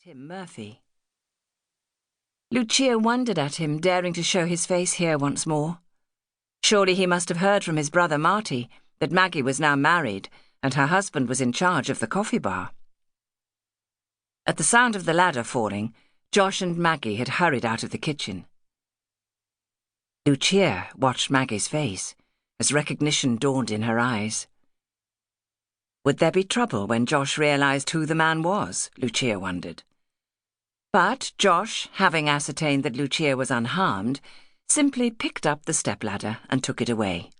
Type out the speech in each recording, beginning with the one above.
Tim Murphy. Lucia wondered at him daring to show his face here once more. Surely he must have heard from his brother Marty that Maggie was now married and her husband was in charge of the coffee bar. At the sound of the ladder falling, Josh and Maggie had hurried out of the kitchen. Lucia watched Maggie's face as recognition dawned in her eyes. Would there be trouble when Josh realised who the man was, Lucia wondered. But Josh, having ascertained that Lucia was unharmed, simply picked up the stepladder and took it away.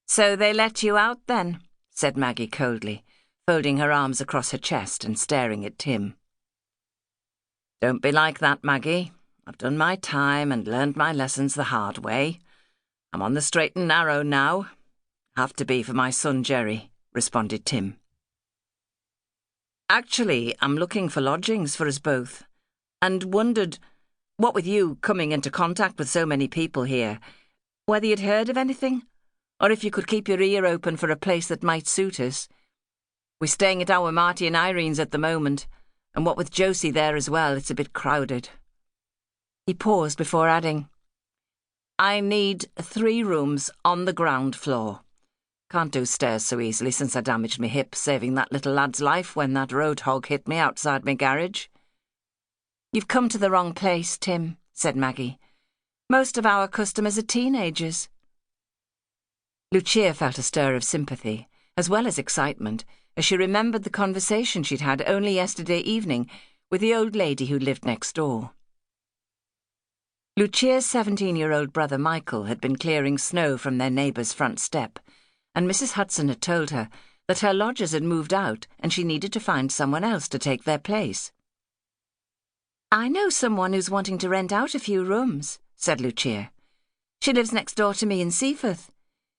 "So they let you out, then," said Maggie coldly, folding her arms across her chest and staring at Tim. "Don't be like that, Maggie. I've done my time and learned my lessons the hard way. I'm on the straight and narrow now. Have to be for my son Jerry," responded Tim. "Actually, I'm looking for lodgings for us both, and wondered, what with you coming into contact with so many people here, whether you'd heard of anything, or if you could keep your ear open for a place that might suit us. We're staying at our Marty and Irene's at the moment, and what with Josie there as well, it's a bit crowded." He paused before adding, "I need 3 rooms on the ground floor. Can't do stairs so easily since I damaged my hip saving that little lad's life when that road hog hit me outside my garage." "You've come to the wrong place, Tim," said Maggie. "Most of our customers are teenagers." Lucia felt a stir of sympathy, as well as excitement, as she remembered the conversation she'd had only yesterday evening with the old lady who lived next door. Lucia's 17-year-old brother Michael had been clearing snow from their neighbour's front step, and Mrs. Hudson had told her that her lodgers had moved out and she needed to find someone else to take their place. "I know someone who's wanting to rent out a few rooms," said Lucia. "She lives next door to me in Seaforth.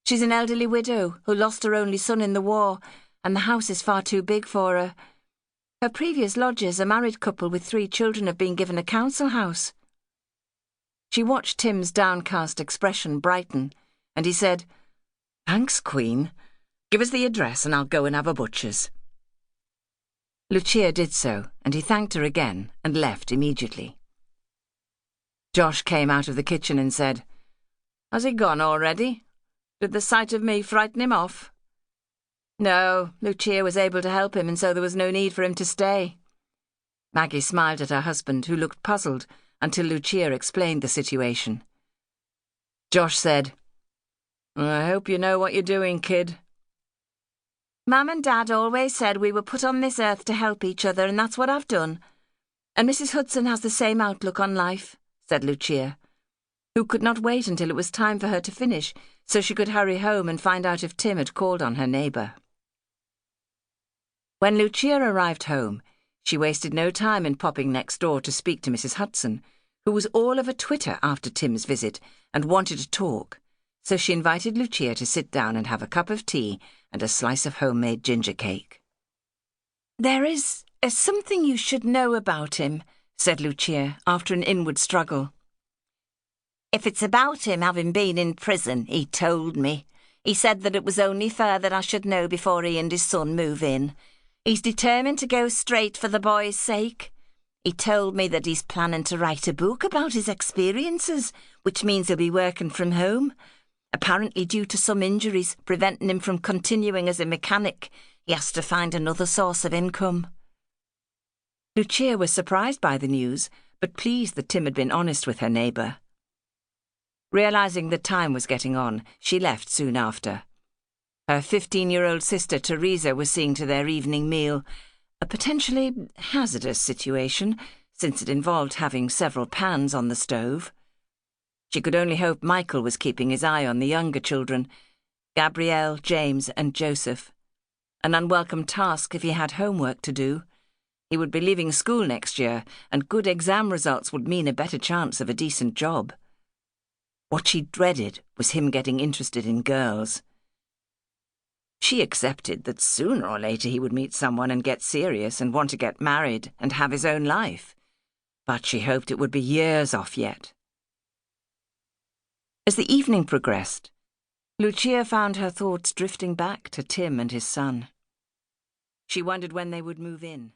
She's an elderly widow who lost her only son in the war, and the house is far too big for her. Her previous lodgers, a married couple with 3 children, have been given a council house." She watched Tim's downcast expression brighten, and he said, "Thanks, Queen. Give us the address and I'll go and have a butcher's." Lucia did so, and he thanked her again and left immediately. Josh came out of the kitchen and said, "Has he gone already? Did the sight of me frighten him off?" "No, Lucia was able to help him, and so there was no need for him to stay." Maggie smiled at her husband, who looked puzzled until Lucia explained the situation. Josh said, "I hope you know what you're doing, kid." "Mum and Dad always said we were put on this earth to help each other, and that's what I've done. And Mrs. Hudson has the same outlook on life," said Lucia, who could not wait until it was time for her to finish so she could hurry home and find out if Tim had called on her neighbour. When Lucia arrived home, she wasted no time in popping next door to speak to Mrs. Hudson, who was all of a twitter after Tim's visit and wanted to talk, so she invited Lucia to sit down and have a cup of tea and a slice of homemade ginger cake. "There is something you should know about him," said Lucia after an inward struggle. "If it's about him having been in prison, he told me. He said that it was only fair that I should know before he and his son move in. He's determined to go straight for the boy's sake. He told me that he's planning to write a book about his experiences, which means he'll be working from home. Apparently due to some injuries preventing him from continuing as a mechanic, he has to find another source of income." Lucia was surprised by the news, but pleased that Tim had been honest with her neighbour. Realising that time was getting on, she left soon after. Her 15-year-old sister Teresa was seeing to their evening meal, a potentially hazardous situation since it involved having several pans on the stove. She could only hope Michael was keeping his eye on the younger children, Gabrielle, James and Joseph. An unwelcome task if he had homework to do. He would be leaving school next year, and good exam results would mean a better chance of a decent job. What she dreaded was him getting interested in girls. She accepted that sooner or later he would meet someone and get serious and want to get married and have his own life, but she hoped it would be years off yet. As the evening progressed, Lucia found her thoughts drifting back to Tim and his son. She wondered when they would move in.